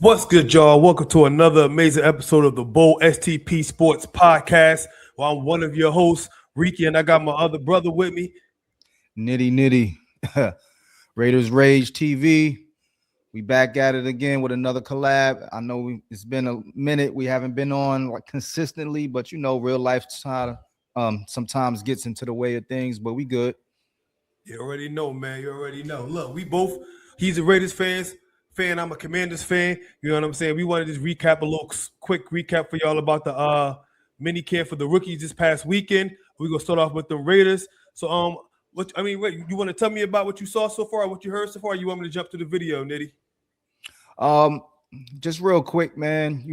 What's good, y'all? Welcome to another amazing episode of the Bold STP Sports Podcast. Well, I'm one of your hosts, Ricky, and I got my other brother with me. Nitty. Raiders Rage TV. We back at it again with another collab. I know it's been a minute. We haven't been on like consistently, but real life sometimes gets into the way of things, but we good. You already know, man. You already know. Look, he's a Raiders fan. I'm a Commanders fan. You know what I'm saying? We want to just recap a little quick recap for y'all about the mini camp for the rookies this past weekend. We're gonna start off with the Raiders. So wait, you want to tell me about what you saw so far, what you heard so far? Or you want me to jump to the video, Nitty? Just real quick, man.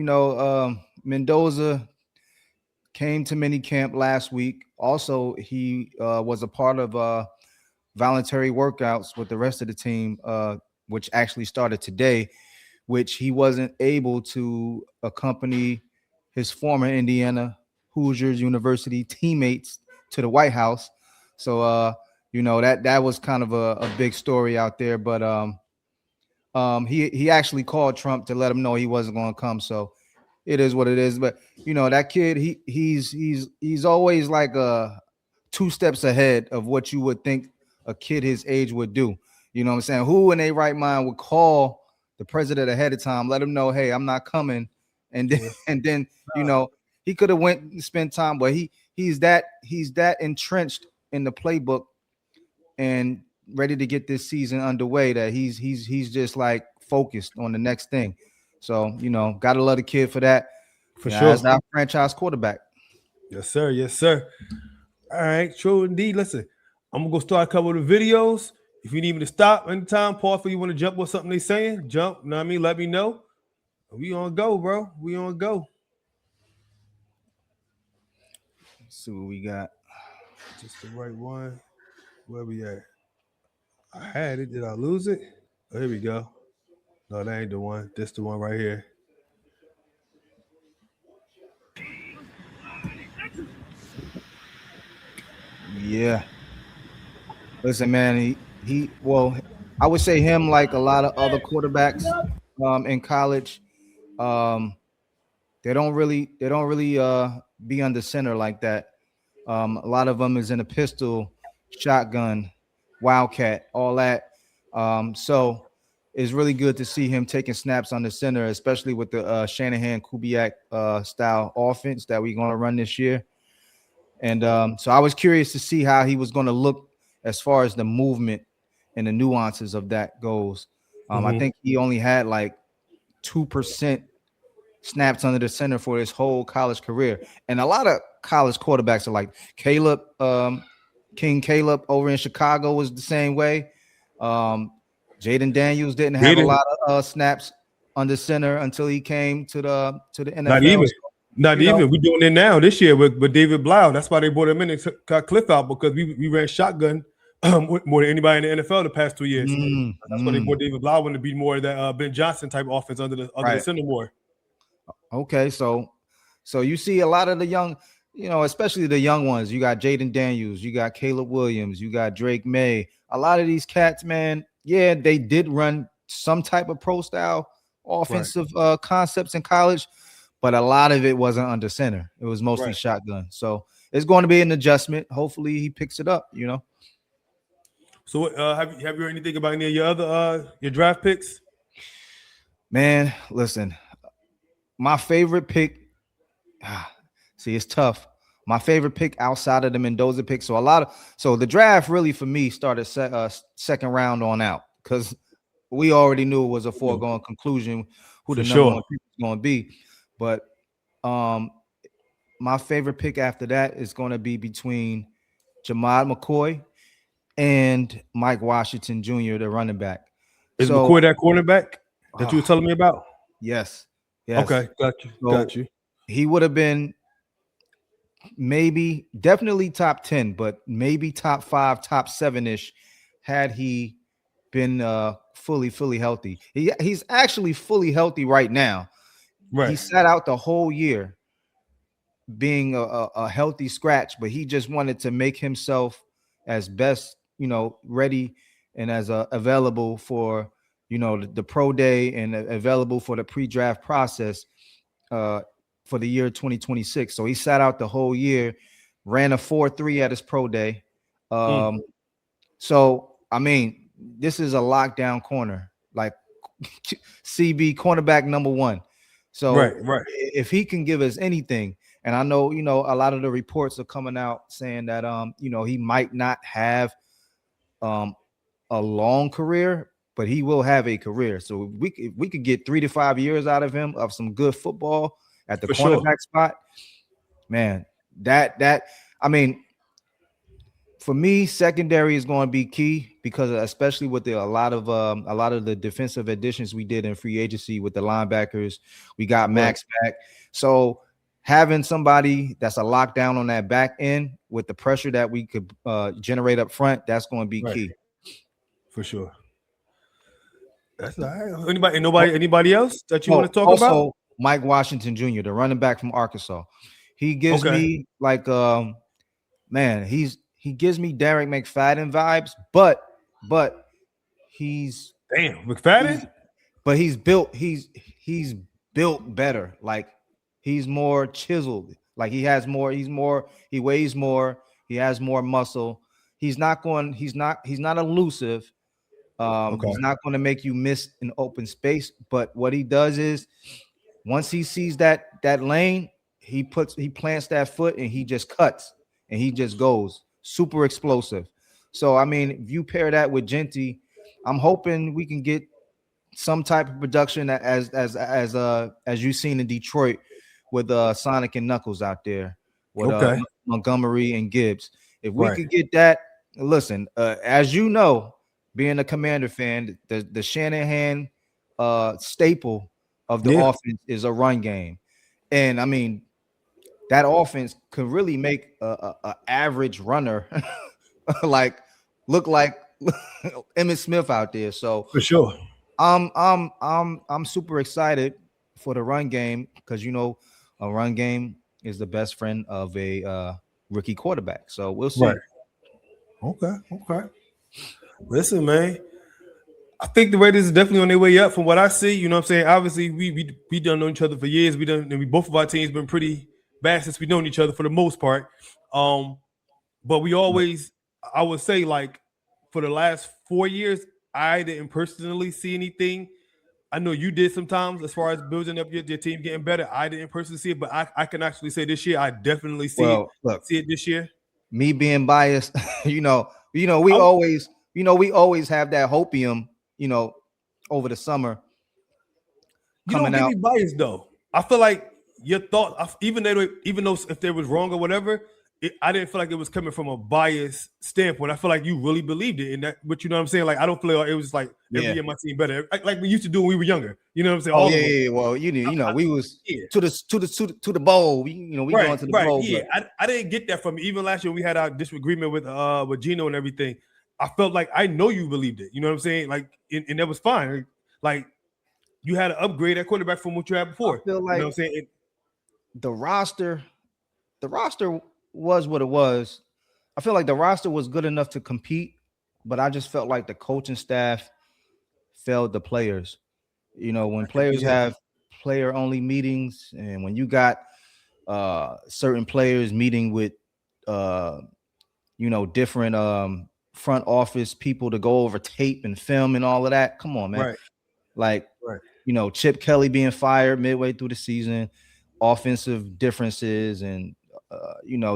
Mendoza came to mini camp last week. Also, he was a part of voluntary workouts with the rest of the team, which actually started today, which he wasn't able to accompany his former Indiana Hoosiers University teammates to the White House. So, that was kind of a big story out there. But he actually called Trump to let him know he wasn't going to come. So it is what it is. But that kid, he's always like two steps ahead of what you would think a kid his age would do. You know what I'm saying? Who in their right mind would call the president ahead of time, let him know, hey, I'm not coming, and then he could have went and spent time, but he's that entrenched in the playbook and ready to get this season underway that he's just like focused on the next thing. So gotta love the kid for that. For sure, as our franchise quarterback. Yes, sir. Yes, sir. All right, true indeed. Listen, I'm gonna go start a couple of the videos. If you need me to stop anytime, pause, or you want to jump with something they saying, jump. You know what I mean? Let me know. We on go, bro. We on go. Let's see what we got. Just the right one. Where we at? I had it. Did I lose it? Oh, here we go. No, that ain't the one. This the one right here. Yeah. Listen, man, I would say him like a lot of other quarterbacks in college. They don't really be under center like that. A lot of them is in a pistol, shotgun, wildcat, all that. So it's really good to see him taking snaps on the center, especially with the Shanahan Kubiak style offense that we're going to run this year. And so I was curious to see how he was going to look as far as the movement and the nuances of that goes. I think he only had like 2% snaps under the center for his whole college career. And a lot of college quarterbacks are like Caleb, King Caleb over in Chicago was the same way. Jaden Daniels didn't have a lot of snaps under center until he came to the NFL. Not even. We're doing it now this year with David Blau. That's why they brought him in and cut Cliff out, because we ran shotgun more than anybody in the NFL the past 2 years. That's why they brought David Blau in to be more of that Ben Johnson type offense under the center more. Okay, so you see a lot of the young, especially the young ones. You got Jaden Daniels, you got Caleb Williams, you got Drake May. A lot of these cats, man, yeah, they did run some type of pro style offensive concepts in college, but a lot of it wasn't under center. It was mostly shotgun. So it's going to be an adjustment. Hopefully he picks it up, So have you heard anything about any of your other your draft picks? Man, listen, my favorite pick, see, it's tough. My favorite pick outside of the Mendoza pick. So the draft really for me started second round on out, because we already knew it was a foregone conclusion who the number one pick was going to be. But my favorite pick after that is going to be between Jamad McCoy and Mike Washington Jr., the running back. Is McCoy that cornerback that you were telling me about? Yes. Okay, got you. He would have been definitely top 10, but maybe top 5, top 7-ish had he been fully healthy. He's actually fully healthy right now. Right. He sat out the whole year being a healthy scratch, but he just wanted to make himself as best, ready and as available for the pro day and available for the pre-draft process for the year 2026. So he sat out the whole year, ran a 4.3 at his pro day. Mm. So I mean, this is a lockdown corner, like CB cornerback number one. Right, So right. if he can give us anything, and I know a lot of the reports are coming out saying that he might not have um a long career, but he will have a career. So if we could get 3 to 5 years out of him of some good football at the For sure. cornerback spot, man, that I mean, for me, secondary is going to be key because especially with a lot of the defensive additions we did in free agency with the linebackers, we got Right. Max back. So having somebody that's a lockdown on that back end with the pressure that we could generate up front, that's going to be Right. key. For sure. That's all right. Anybody else that you want to talk about? Also, Mike Washington Jr., the running back from Arkansas, he gives Okay. me like man, he gives me Derek McFadden vibes, but he's Damn, McFadden. he's built better. Like he's more chiseled. Like he weighs more, he has more muscle. He's not elusive. Okay. He's not going to make you miss an open space, but what he does is once he sees that lane, he plants that foot and he just cuts and he just goes super explosive. So I mean, if you pair that with Genty, I'm hoping we can get some type of production as you've seen in Detroit with Sonic and Knuckles out there with Okay. Montgomery and Gibbs. If we Right. could get that, listen, as you know, being a Commander fan, the Shanahan staple of the Yeah. offense is a run game, and I mean that offense could really make a average runner like look like Emmitt Smith out there. So For sure. I'm super excited for the run game because a run game is the best friend of a rookie quarterback. So we'll see. Right. Okay. Okay. Listen, man. I think the Raiders is definitely on their way up from what I see. You know what I'm saying? Obviously, we done known each other for years. We both of our teams been pretty bad since we known each other for the most part. But we always, I would say, like for the last 4 years, I didn't personally see anything. I know you did sometimes as far as building up your team getting better. I didn't personally see it, but I can actually say this year I definitely see it this year. Me being biased, we always have that hopium, over the summer. You don't get me biased though. I feel like your thought, even though if they was wrong or whatever, I didn't feel like it was coming from a biased standpoint. I feel like you really believed it in that. But you know what I'm saying? Like I don't feel like it was like every year my team better, like we used to do when we were younger. You know what I'm saying? Well, we was to the bowl. We going to the bowl. Yeah, I didn't get that from you. Even last year we had our disagreement with Gino and everything. I felt like I know you believed it. You know what I'm saying? Like, and that was fine. Like you had to upgrade that quarterback from what you had before. I feel like you know what I'm saying? The roster was what it was. I feel like the roster was good enough to compete, but I just felt like the coaching staff failed the players. When players have player only meetings and when you got certain players meeting with different front office people to go over tape and film and all of that. Come on, man. Right. Like, Chip Kelly being fired midway through the season, offensive differences, and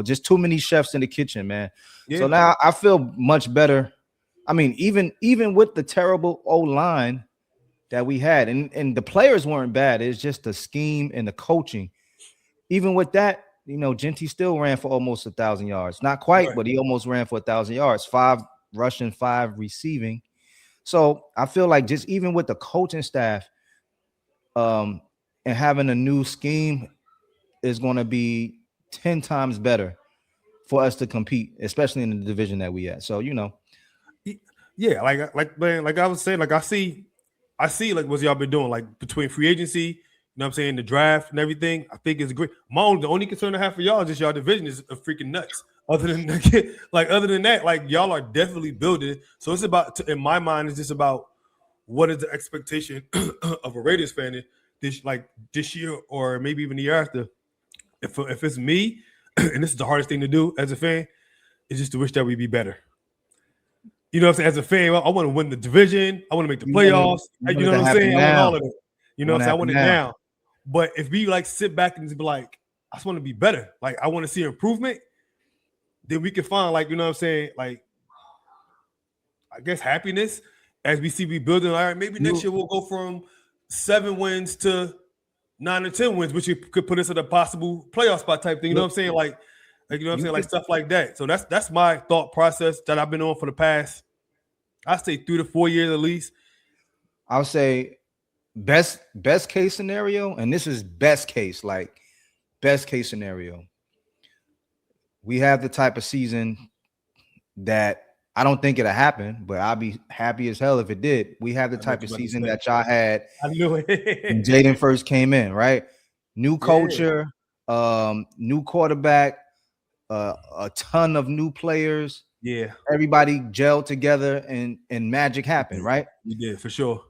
just too many chefs in the kitchen, man. Yeah. So now I feel much better. I mean, even with the terrible O-line that we had, and the players weren't bad. It's just the scheme and the coaching. Even with that, Genty still ran for almost 1,000 yards. Not quite, but he almost ran for 1,000 yards. 5 rushing, 5 receiving. So I feel like just even with the coaching staff, and having a new scheme is going to be 10 times better for us to compete, especially in the division that we at. So yeah, like I was saying, like I see like what y'all been doing, like between free agency. You know what I'm saying? The draft and everything, I think it's great. The only concern I have for y'all is just y'all division is a freaking nuts. Other than that, like y'all are definitely building. So it's about, in my mind, it's just about what is the expectation of a Raiders fan this year or maybe even the year after. If it's me, and this is the hardest thing to do as a fan, is just to wish that we be better. You know what I'm saying? As a fan, I want to win the division. I want to make the playoffs. You You want it know to what I'm happen saying? I want now. all of it. You You know what want I'm to saying? I happen want it now. now. But if we like sit back and just be like, I just want to be better. Like I want to see improvement. Then we can find like, you know what I'm saying? Like, I guess happiness as we see we building. All right, maybe next You, year we'll go from 7 wins to 9 or 10 wins, which could put us at a possible playoff spot type thing. You know what I'm saying? Like you know what I'm you saying? Like could. stuff like that. So that's my thought process that I've been on for the past, I say 3 to 4 years at least. I'll say best case scenario, and this is best case, like best case scenario. We have the type of season that I don't think it'll happen, but I'll be happy as hell if it did. We have the I know what type you're of about to season say. that y'all had I knew when it. Jaden first came in, right? New Yeah, culture, new quarterback, a ton of new players. yeah, Everybody gelled together and magic happened, right? we did for sure.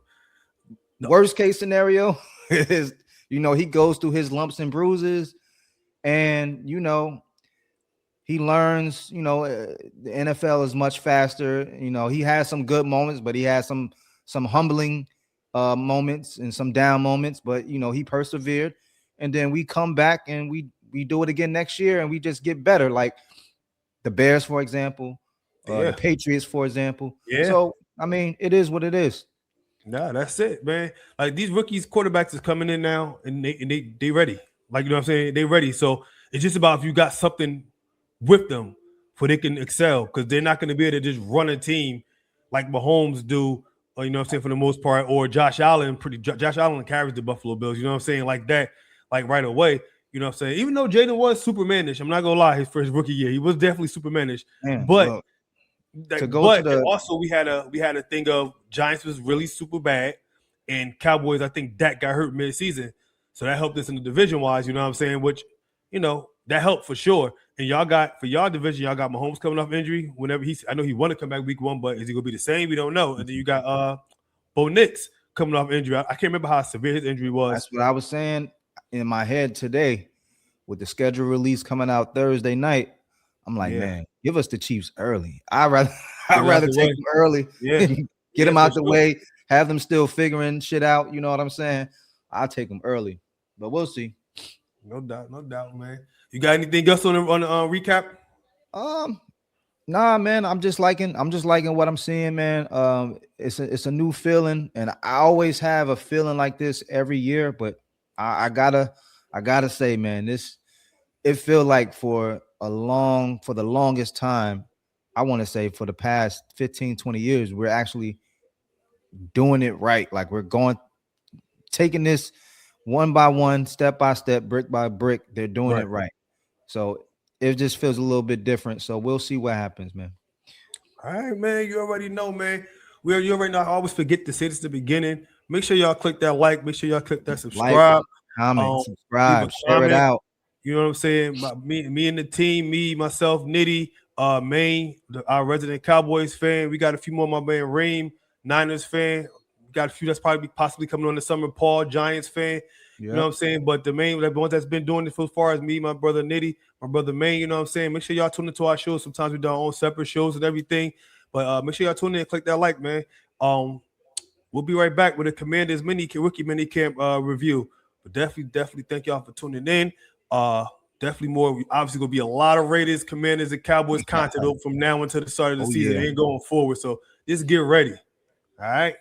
No, Worst case scenario is, he goes through his lumps and bruises, and he learns. The NFL is much faster. He has some good moments, but he has some humbling moments and some down moments. But he persevered, and then we come back and we do it again next year, and we just get better. Like the Bears, for example, the yeah, Patriots, for example. yeah. So I mean, it is what it is. Nah, that's it, man. Like these rookies quarterbacks is coming in now and they ready. Like you know what I'm saying? They ready. So it's just about if you got something with them for they can excel because they're not going to be able to just run a team like Mahomes do, or you know what I'm saying, for the most part, or Josh Allen. Josh Allen carries the Buffalo Bills, you know what I'm saying, like that, like right away. You know what I'm saying? Even though Jaden was Supermanish, I'm not gonna lie, his first rookie year, he was definitely Supermanish. Man, But look, to like, go to but the also we had a thing of Giants was really super bad, and Cowboys. I think that got hurt mid-season, so that helped us in the division wise. You know what I'm saying? Which that helped for sure. And y'all got for y'all division, y'all got Mahomes coming off injury. Whenever I know he want to come back week 1, but is he gonna be the same? We don't know. And then you got Bo Nix coming off injury. I can't remember how severe his injury was. that's what I was saying in my head today with the schedule release coming out Thursday night. I'm like, Yeah, man, give us the Chiefs early. I'd rather I'd get it out rather the take way. them early, Yeah, get yeah, them for out the sure. way, have them still figuring shit out. You know what I'm saying? I'll take them early, but we'll see. No doubt, man. You got anything else on the recap? Um, Nah, man, I'm just liking what I'm seeing, man. It's a new feeling, and I always have a feeling like this every year, but I gotta say, man, it feel like for the longest time, I want to say for the past 15, 20 years, we're actually doing it right. Like we're taking this one by one, step by step, brick by brick. They're doing it Right. right. So it just feels a little bit different. So we'll see what happens, man. All right, man. You already know, man. You already know. I always forget to say this at the beginning. Make sure y'all click that like. Make sure y'all click that Like, subscribe. comment, Um, leave a subscribe, share it comment. out. You know what I'm saying? Me and the team, me, myself, Nitty, Maine, our resident Cowboys fan. We got a few more. My man Reem, Niners fan. We got a few that's probably possibly coming on the summer. Paul, Giants fan. You know what Yep. I'm saying? But the ones that's been doing it as far as me, my brother Nitty, my brother Maine, you know what I'm saying? Make sure y'all tune into our shows. Sometimes we do our own separate shows and everything. But make sure y'all tune in and click that like, man. Um, we'll be right back with a Commanders rookie mini camp review. But definitely thank y'all for tuning in. Uh, definitely more. Obviously, gonna be a lot of Raiders, Commanders, and Cowboys content from now until the start of the Oh season yeah. and going forward. So just get ready. All right.